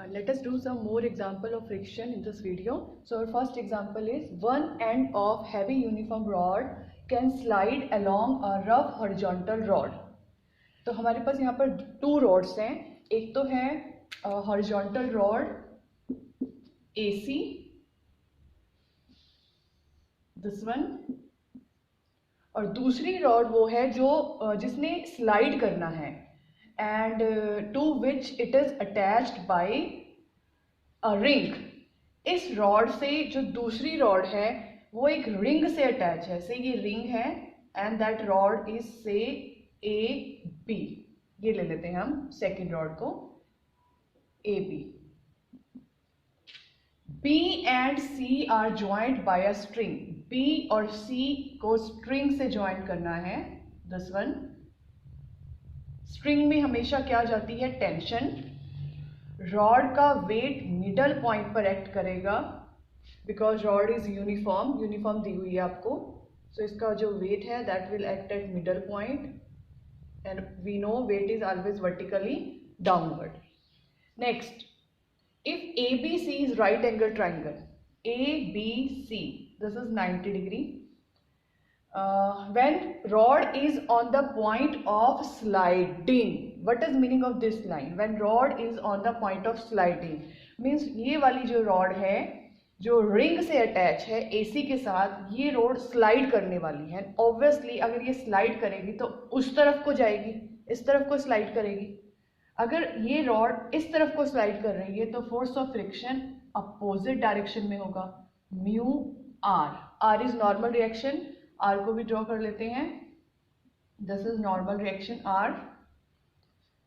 Let us do some more example of friction in this video. So our first example is one end of heavy uniform rod can slide along a rough horizontal rod. तो हमारे पास यहाँ पर to rods हैं, एक तो है horizontal rod AC, this one, और दूसरी रॉड वो है जो जिसने स्लाइड करना है and to which it is attached by a ring. इस रॉड से जो दूसरी रॉड है वो एक रिंग से अटैच है, से ये रिंग है एंड दैट रॉड इज से AB. ये ले लेते हैं हम सेकेंड रॉड को AB. B and C are joined by a string. B और C को स्ट्रिंग से ज्वाइन करना है, दिस वन. स्ट्रिंग में हमेशा क्या जाती है, टेंशन. रॉड का वेट मिडल पॉइंट पर एक्ट करेगा बिकॉज रॉड इज यूनिफॉर्म दी हुई है आपको. सो इसका जो वेट है that will act at middle point and we know weight is always vertically downward. Next, if ABC is right angle triangle, ABC, this is 90 degree. When rod is on the point of sliding, what is meaning of this line? When rod is on the point of sliding means ये वाली जो rod है जो ring से attach है AC के साथ, ये रोड स्लाइड करने वाली है. ऑब्वियसली अगर ये स्लाइड करेगी तो उस तरफ को जाएगी, इस तरफ को स्लाइड करेगी. अगर ये रॉड इस तरफ को स्लाइड कर रही है तो force of friction opposite direction में होगा, mu R. R is normal reaction, R को भी ड्रॉ कर लेते हैं. This is normal reaction R.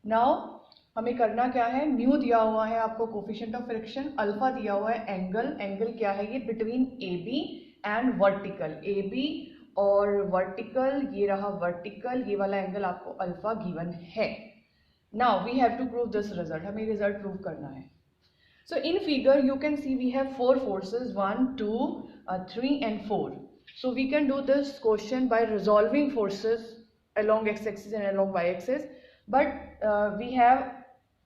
Now हमें करना क्या है, म्यू दिया हुआ है आपको कोफिशिएंट ऑफ फ्रिक्शन, अल्फा दिया हुआ है एंगल. एंगल क्या है, ये between AB and vertical. AB और वर्टिकल, ये रहा वर्टिकल, ये वाला एंगल आपको अल्फा गिवन है. Now we have to prove this result. हमें रिजल्ट प्रूव करना है. So in figure you can see we have four forces, 1, 2, 3 and 4. So we can do this question by resolving forces along x-axis and along y-axis. But we have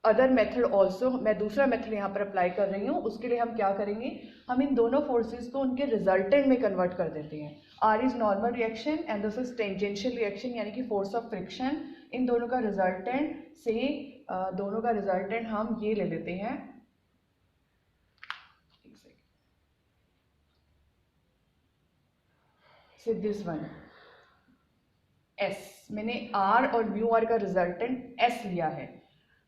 other method also. मैं दूसरा method यहाँ पर apply कर रही हूँ. उसके लिए हम क्या करेंगे, हम इन दोनों फोर्सेस को उनके रिजल्टेंट में कन्वर्ट कर देते हैं. R is normal reaction and this is tangential reaction यानी कि फोर्स ऑफ फ्रिक्शन. इन दोनों का रिजल्टेंट से दोनों का रिजल्टेंट हम ये ले लेते हैं, से दिस वन S. मैंने R और म्यू आर का रिजल्टेंट S लिया है.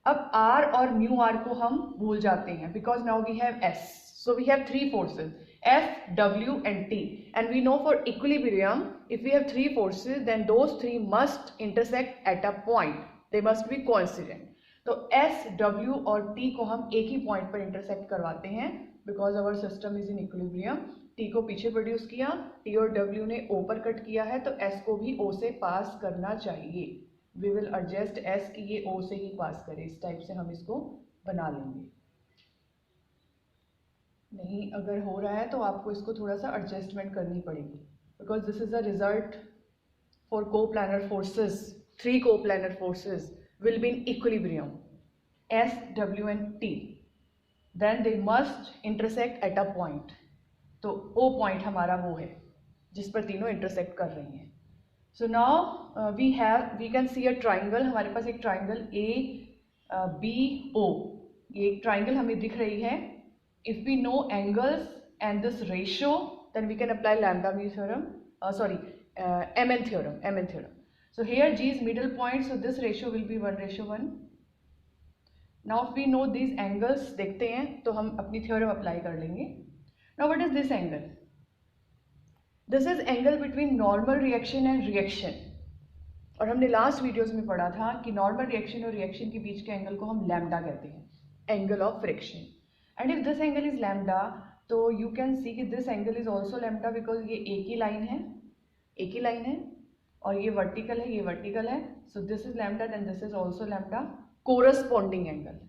अब R और म्यू आर को हम भूल जाते हैं because now we have S. So we have three forces F, W and T, and we know for equilibrium if we have three forces then those three must intersect at a point, they must be coincident. तो S, W और T को हम एक ही point पर intersect करवाते हैं because our system is in equilibrium. T को पीछे प्रोड्यूस किया, T और W ने O पर कट किया है तो S को भी O से पास करना चाहिए. वी विल एडजस्ट S की ये O से ही पास करे, इस टाइप से हम इसको बना लेंगे. नहीं अगर हो रहा है तो आपको इसको थोड़ा सा एडजस्टमेंट करनी पड़ेगी because this is the result for coplanar forces. Three coplanar forces will be in equilibrium S, W and T. Then they must intersect at a point. तो O पॉइंट हमारा वो है जिस पर तीनों इंटरसेक्ट कर रही हैं. So now we can see a triangle. हमारे पास एक ट्राइंगल ABO, ये एक ट्राइंगल हमें दिख रही है. If we know angles and this ratio, then we can apply lambda mu theorem. MN theorem. So here G is middle point, so this ratio will be 1:1. Now if we know these angles, देखते हैं तो हम अपनी theorem apply कर लेंगे. Now what is this angle? This is angle between normal reaction and reaction. और हमने last videos में पढ़ा था कि नॉर्मल रिएक्शन और रिएक्शन के बीच के एंगल को हम लैम्डा कहते हैं, angle of friction. And if this angle is lambda तो यू कैन सी कि this angle is also lambda because ये एक ही लाइन है और ये वर्टिकल है, ये वर्टिकल है. So this is lambda then this is also lambda. Corresponding angle,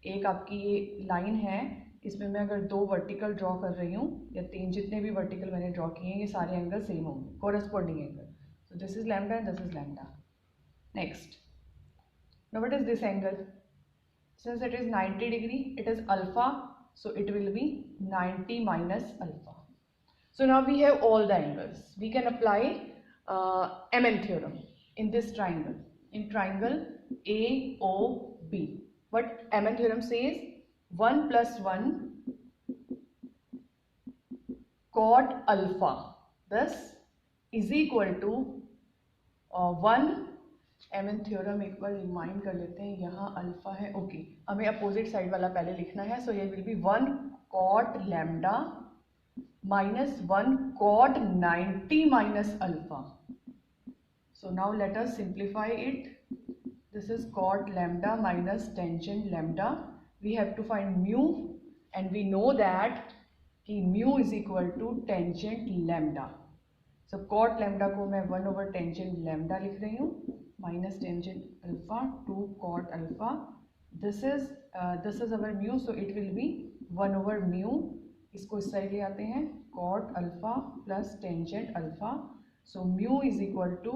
एक आपकी ये लाइन है, इसमें मैं अगर दो वर्टिकल ड्रॉ कर रही हूँ या तीन, जितने भी वर्टिकल मैंने ड्रॉ किए हैं ये सारे एंगल सेम होंगे, corresponding angle. So this is lambda and this is lambda. Next, now what is this angle? since it is 90 degree, it is alpha, so it will be 90 minus alpha. So now we have all the angles. We can apply MN theorem in this triangle, in triangle AOB. What MN theorem says, 1 plus 1 cot alpha thus is equal to 1. MN theorem एक बार remind कर लेते हैं, यहाँ alpha है, okay हमें opposite side वाला पहले लिखना है. सो ये will be 1 cot lambda minus 1 cot 90 minus alpha. So now let us simplify it. This is cot lambda minus tangent lambda. We have to find mu and we know that कि mu is equal to tangent lambda. So cot lambda को मैं 1 over tangent lambda लिख रही हूँ minus tangent alpha 2 cot alpha. This is our mu, so it will be 1 over mu. इसको इस side ले आते हैं, cot alpha plus tangent alpha. So mu is equal to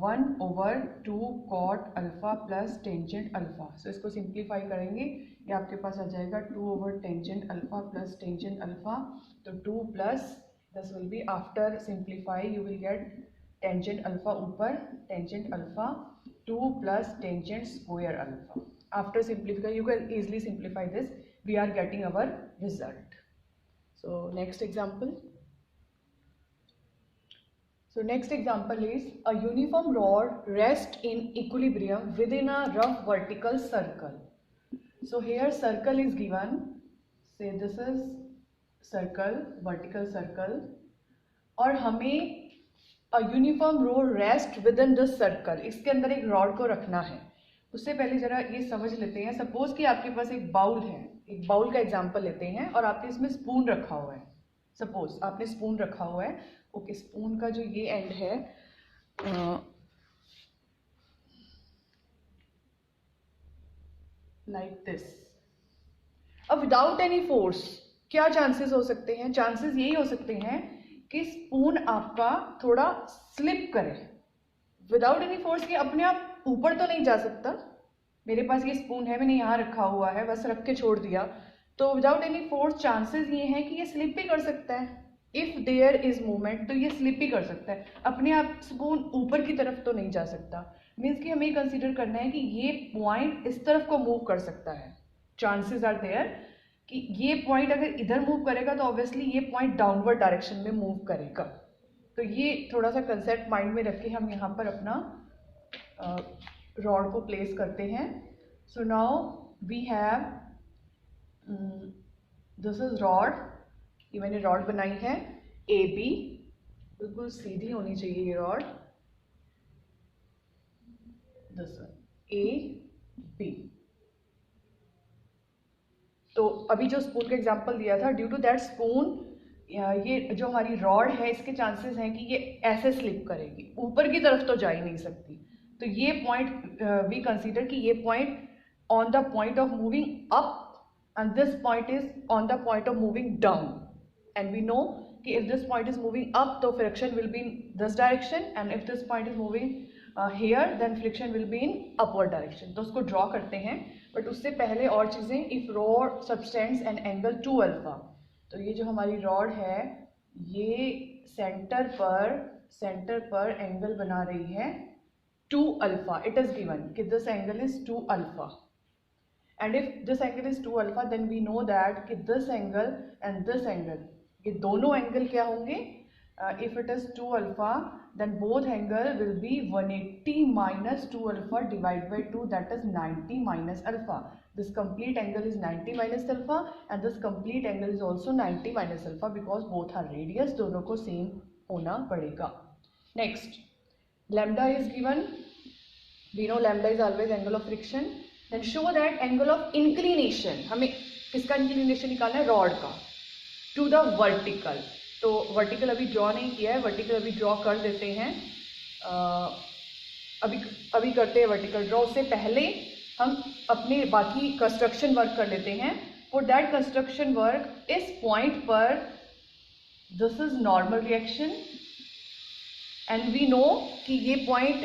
1 over 2 cot alpha plus tangent alpha. So इसको simplify करेंगे, ये आपके पास आ जाएगा 2 over tangent alpha plus tangent alpha. तो 2 plus this will be, after simplify you will get tangent alpha ऊपर, tangent alpha 2 plus tangent square alpha. After simplify you can easily simplify this. We are getting our result. So next example. So next example is a uniform rod rests in equilibrium within a rough vertical circle. So here circle is given. Say this is circle, vertical circle. और हमें a uniform rod rest within this circle. इसके अंदर एक rod को रखना है. उससे पहले जरा ये समझ लेते हैं. सपोज कि आपके पास एक बाउल है, एक बाउल का एग्जांपल लेते हैं और आपने इसमें स्पून रखा हुआ है. सपोज आपने स्पून रखा हुआ है, ओके स्पून का जो ये एंड है लाइक दिस. अब विदाउट एनी फोर्स क्या चांसेस हो सकते हैं? चांसेस यही हो सकते हैं कि स्पून आपका थोड़ा स्लिप करे. विदाउट एनी फोर्स कि अपने आप ऊपर तो नहीं जा सकता. मेरे पास ये स्पून है, मैंने यहाँ रखा हुआ है, बस रख के छोड़ दिया, तो विदाउट एनी फोर्स चांसेस ये हैं कि ये स्लिप भी कर सकता है. इफ देयर इज मूवमेंट तो ये स्लिप भी कर सकता है. अपने आप स्पून ऊपर की तरफ तो नहीं जा सकता. मीन्स कि हमें कंसीडर करना है कि ये पॉइंट इस तरफ को मूव कर सकता है. चांसेस आर देयर कि ये पॉइंट अगर इधर मूव करेगा तो ऑब्वियसली ये पॉइंट डाउनवर्ड डायरेक्शन में मूव करेगा. तो ये थोड़ा सा कंसेप्ट माइंड में रख के हम यहाँ पर अपना रॉड को प्लेस करते हैं. So now we have this is rod. ये मैंने रॉड बनाई है ए बी, बिल्कुल सीधी होनी चाहिए ये रॉड. This A B. तो अभी जो स्पून का एग्जांपल दिया था, ड्यू टू दैट स्पून ये जो हमारी रॉड है इसके चांसेस हैं कि ये ऐसे स्लिप करेगी, ऊपर की तरफ तो जा ही नहीं सकती. तो ये पॉइंट वी कंसीडर कि ये point on the point of moving up and this point is on the point of moving down. And we know कि if this point is moving up तो friction will be in this direction, and if this point is moving here then friction will be in upward direction. तो उसको draw करते हैं, but उससे पहले और चीज़ें. If rod subtends an angle 2 alpha, तो ये जो हमारी रॉड है ये सेंटर पर एंगल बना रही है 2 अल्फा. इट इज गिवन कि this angle is 2 alpha, and if this angle is 2 alpha then we know that कि this angle and this angle, ये दोनों एंगल क्या होंगे? If it is 2 alpha then both angle will be 180 minus 2 alpha divided by 2, that is 90 minus alpha. This complete angle is 90 minus alpha and this complete angle is also 90 minus alpha because both are radius. दोनों को same होना पड़ेगा. Next, lambda is given. We know lambda is always angle of friction. Then show that angle of inclination. हमें किसका inclination निकालना है? Rod का. To the vertical. तो वर्टिकल अभी ड्रॉ नहीं किया है, वर्टिकल अभी ड्रॉ कर देते हैं. अभी करते हैं वर्टिकल ड्रॉ. उससे पहले हम अपने बाकी कंस्ट्रक्शन वर्क कर लेते हैं. फॉर दैट कंस्ट्रक्शन वर्क इस पॉइंट पर this is normal reaction and we know कि ये पॉइंट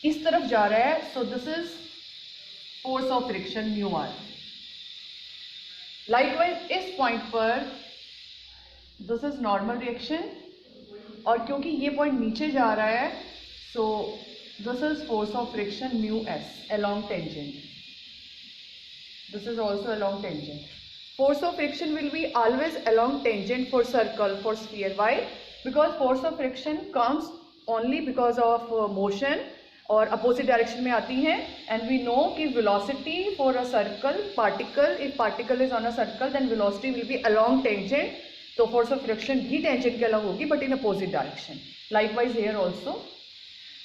इस तरफ जा रहा है. So this is force of friction mu R. Likewise इस पॉइंट पर दिस इज नॉर्मल रिएक्शन, और क्योंकि ये पॉइंट नीचे जा रहा है so this is force of friction mu S along tangent. This is also along tangent. Force of friction will be always along tangent for circle, for sphere. Why? Because force of friction comes only because of motion और opposite direction में आती हैं, and we know कि velocity for a circle particle, if particle is on a circle then velocity will be along tangent, तो force of friction भी tangent के अलग होगी but in opposite direction. Likewise here also.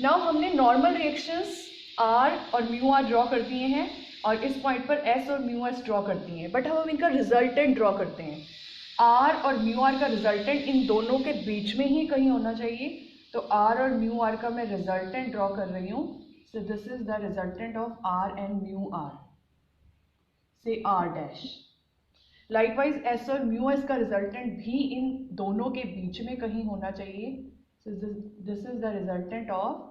Now हमने normal reactions R और mu R draw कर दिए हैं और इस पॉइंट पर एस और म्यू एस ड्रॉ कर दिए हैं, बट हम इनका रिजल्टेंट ड्रॉ करते हैं। आर और म्यू आर का रिजल्टेंट इन दोनों के बीच में ही कहीं होना चाहिए, तो आर और म्यू आर का मैं रिजल्टेंट ड्रॉ कर रही हूँ। So this is the resultant of R and mu R, say R dash. Likewise S और म्यू एस का रिजल्टेंट भी इन दोनों के बीच में कहीं होना चाहिए। So this is the resultant of,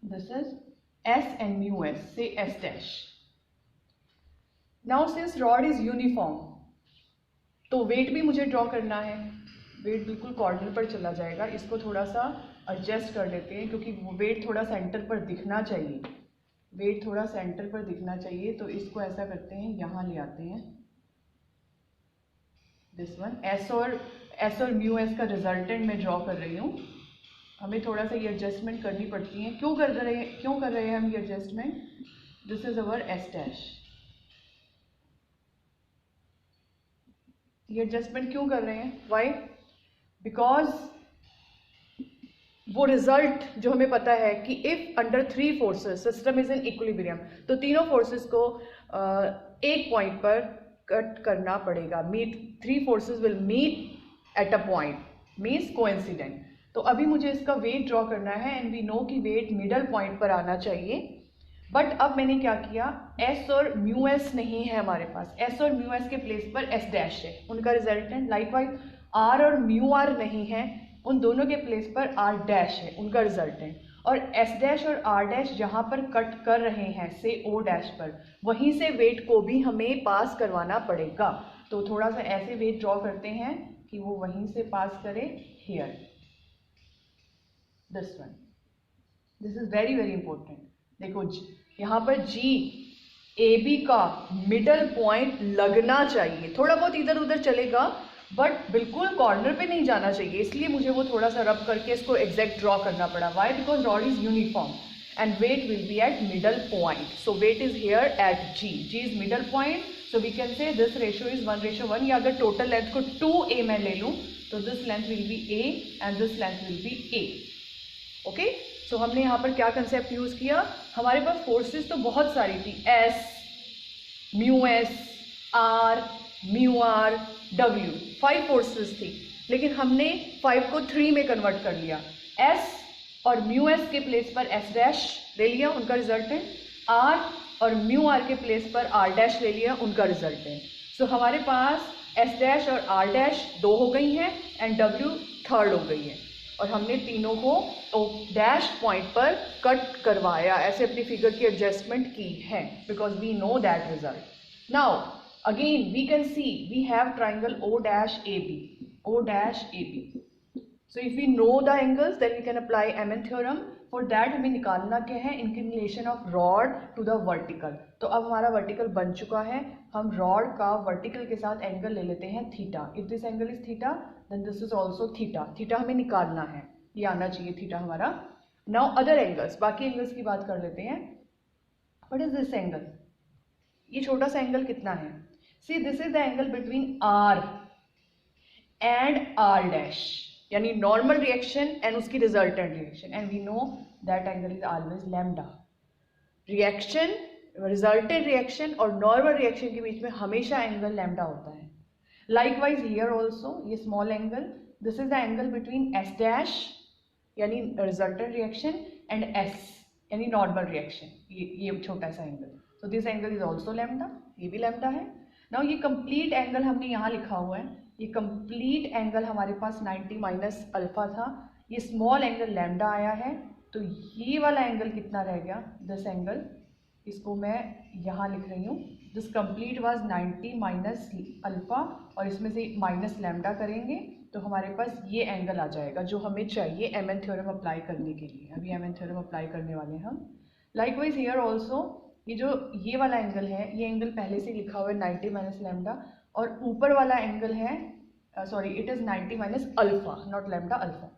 this is S and mu S, say S dash. Now since rod is uniform तो वेट भी मुझे ड्रॉ करना है। वेट बिल्कुल कॉर्नर पर चला जाएगा, इसको थोड़ा सा एडजस्ट कर लेते हैं क्योंकि वेट थोड़ा सेंटर पर दिखना चाहिए, वेट थोड़ा सेंटर पर दिखना चाहिए, तो इसको ऐसा करते हैं, यहाँ ले आते हैं दिस वन। एस और म्यू एस का रिजल्टेंट मैं ड्रॉ कर रही हूँ। हमें थोड़ा सा ये एडजस्टमेंट करनी पड़ती है। क्यों कर रहे हैं हम ये adjustment? This is our S dash. ये एडजस्टमेंट क्यों कर रहे हैं? वाई? बिकॉज वो रिजल्ट जो हमें पता है कि if under three forces system is in equilibrium, तो तीनों फोर्सेस को एक पॉइंट पर कट करना पड़ेगा। Meet, three forces will meet at a point, means coincident. तो अभी मुझे इसका वेट ड्रॉ करना है एंड वी नो कि वेट मिडल पॉइंट पर आना चाहिए। बट अब मैंने क्या किया, एस और म्यू एस नहीं है हमारे पास, एस और म्यू एस के प्लेस पर एस डैश है, उनका रिजल्टेंट। लाइकवाइज आर और म्यू आर नहीं है, उन दोनों के प्लेस पर आर डैश है, उनका रिजल्टेंट। और एस डैश और आर डैश जहाँ पर कट कर रहे हैं से ओ डैश पर, वहीं से वेट को भी हमें पास करवाना पड़ेगा। तो थोड़ा सा ऐसे वेट ड्रॉ करते हैं कि वो वहीं से पास करे, here this one. This is very very important. देखो यहाँ पर जी ए बी का मिडल पॉइंट लगना चाहिए, थोड़ा बहुत इधर उधर चलेगा बट बिल्कुल कॉर्नर पे नहीं जाना चाहिए, इसलिए मुझे वो थोड़ा सा रब करके इसको एग्जैक्ट ड्रॉ करना पड़ा। Why? Because rod is uniform and weight will be at middle point. So weight is here at G, G is middle point, so we can say this ratio is 1:1, या अगर total length को 2a मैं ले लूँ तो this length will be a and this length will be a। Okay, so हमने यहाँ पर क्या कंसेप्ट यूज किया, हमारे पास फोर्सेस तो बहुत सारी थी, S, mu S, R, mu R, W, 5 forces थी, लेकिन हमने 5 को 3 में कन्वर्ट कर लिया। एस और म्यू एस के प्लेस पर एस डैश ले लिया, उनका रिजल्टेंट। आर और म्यू आर के प्लेस पर आर डैश ले लिया, उनका रिजल्टेंट। सो हमारे पास एस डैश और आर डैश 2 हो गई हैं एंड डब्ल्यू 3rd हो गई है, और हमने तीनों को ओ डैश पॉइंट पर कट करवाया, ऐसे अपनी फिगर की एडजस्टमेंट की है, because we know that result. Now again we can see we have triangle O dash AB, O dash AB. So if we know the angles then we can apply MN theorem. For that हमें निकालना क्या है, inclination of rod to the vertical. तो अब हमारा vertical बन चुका है, हम रॉड का वर्टिकल के साथ एंगल ले लेते हैं theta. If this angle is theta then this is also theta, theta हमें निकालना है, ये आना चाहिए थीटा हमारा। नाउ अदर एंगल्स, बाकी एंगल्स की बात कर लेते हैं। What is this angle? ये छोटा सा एंगल कितना है? See, this is the angle between R and R dash, यानी normal reaction and उसकी resultant reaction, and we know that angle is always lambda. Reaction, resultant reaction और normal reaction के बीच में हमेशा angle lambda होता है। Likewise here also, ये small angle, this is the angle between S dash यानी resultant reaction and S यानी normal reaction, ये छोटा सा angle, so this angle is also lambda, ये भी lambda है। नाउ ये कंप्लीट एंगल हमने यहाँ लिखा हुआ है, ये कंप्लीट एंगल हमारे पास 90 माइनस अल्फा था, ये स्मॉल एंगल लैम्डा आया है, तो ये वाला एंगल कितना रह गया? दिस एंगल इसको मैं यहाँ लिख रही हूँ। This complete was 90 minus alpha, और इसमें से माइनस लैम्डा करेंगे तो हमारे पास ये एंगल आ जाएगा जो हमें चाहिए एमएन थ्योरम अप्लाई करने के लिए। अभी एमएन थ्योरम अप्लाई करने वाले हैं हम। लाइकवाइज हियर ऑल्सो ये जो ये वाला एंगल है, ये एंगल पहले से लिखा हुआ है 90 माइनस लैम्डा, और ऊपर वाला एंगल है sorry it is 90 minus alpha, not lambda, alpha,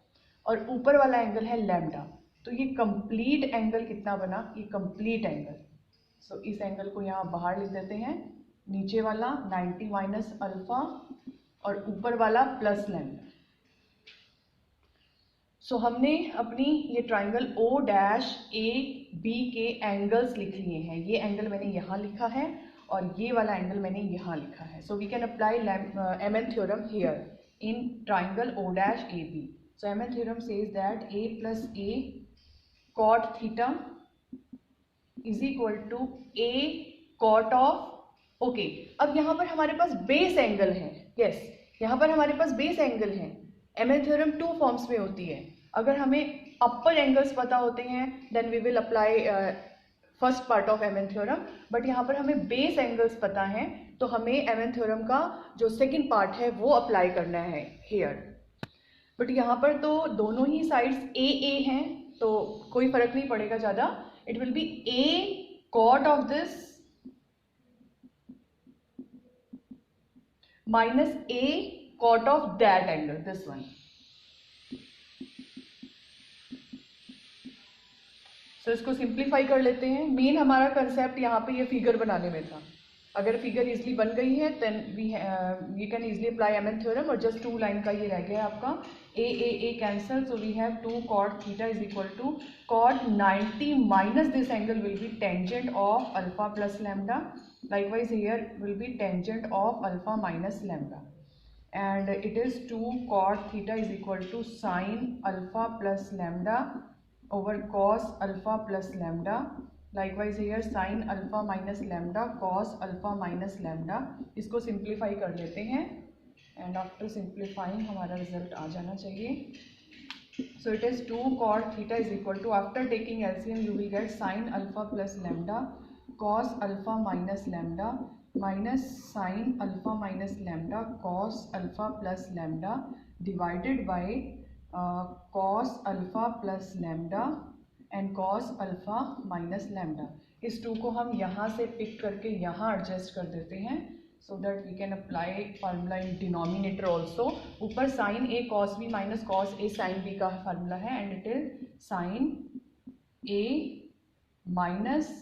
और ऊपर वाला एंगल है लैम्डा। तो ये कंप्लीट एंगल कितना बना, ये कंप्लीट एंगल। सो इस एंगल को यहाँ बाहर लिख देते हैं, नीचे वाला 90 माइनस अल्फ़ा और ऊपर वाला प्लस लैम्डा। सो हमने अपनी ये triangle O dash A B के एंगल्स लिख लिए हैं। ये एंगल मैंने यहाँ लिखा है और ये वाला एंगल मैंने यहाँ लिखा है। So we can apply MN theorem here in triangle O dash A B. So MN theorem says that A plus A cot theta is equal to A cot of, okay, अब यहाँ पर हमारे पास base angle है। Yes, यहाँ पर हमारे पास बेस एंगल है। एमएन थ्योरम टू फॉर्म्स में होती है। अगर हमें अपर एंगल्स पता होते हैं then we will apply first part of MN theorem, but यहाँ पर हमें बेस एंगल्स पता है तो हमें एमएन थ्योरम का जो सेकंड पार्ट है वो अप्लाई करना है हियर। बट यहाँ पर तो दोनों ही साइड्स ए हैं तो कोई फर्क नहीं पड़ेगा ज़्यादा। It will be A cot of this minus A cot of that angle, this one. सो इसको सिंप्लीफाई कर लेते हैं। मेन हमारा कंसेप्ट यहाँ पे ये फिगर बनाने में था। अगर फिगर इजली बन गई है then we can easily apply MN theorem, और जस्ट टू लाइन का ये रह गया आपका A cancel. So we have 2 cot theta is equal to cot 90 minus this angle will be tangent of alpha plus lambda. Likewise here will be tangent of alpha minus lambda, and it is 2 cot theta is equal to sin alpha plus lambda over cos alpha plus lambda. Likewise here sin alpha minus lambda cos alpha minus lambda. इसको simplify कर लेते हैं and after simplifying हमारा result आ जाना चाहिए। So it is 2 cot theta is equal to, after taking LCM you will get sin alpha plus lambda cos alpha minus lambda minus sin alpha minus lambda cos alpha plus lambda divided by cos alpha plus lambda and cos alpha minus lambda. इस 2 को हम यहाँ से pick करके यहाँ adjust कर देते हैं so that we can apply formula in denominator also. ऊपर sin a cos b minus cos a sin b का फार्मूला है and it is sin a minus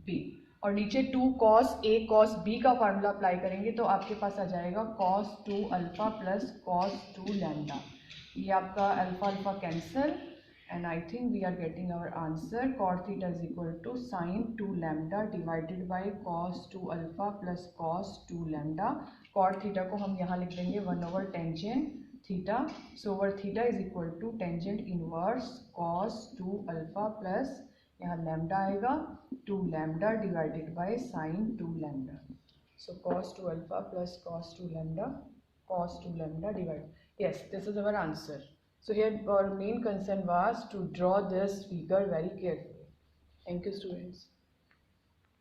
b, और नीचे 2 cos a cos b का formula apply करेंगे तो आपके पास आ जाएगा cos 2 alpha plus cos 2 lambda. ये आपका alpha alpha cancel and I think we are getting our answer. cot theta is equal to sin 2 lambda divided by cos 2 alpha plus cos 2 lambda. cot theta को हम यहाँ लिख देंगे 1 over tangent theta. So over theta is equal to tangent inverse cos 2 alpha plus यहाँ lambda आएगा 2 lambda divided by sine 2 lambda. So cos 2 alpha plus cos 2 lambda cos 2 lambda divide, yes, this is our answer. So here our main concern was to draw this figure very carefully. Thank you students.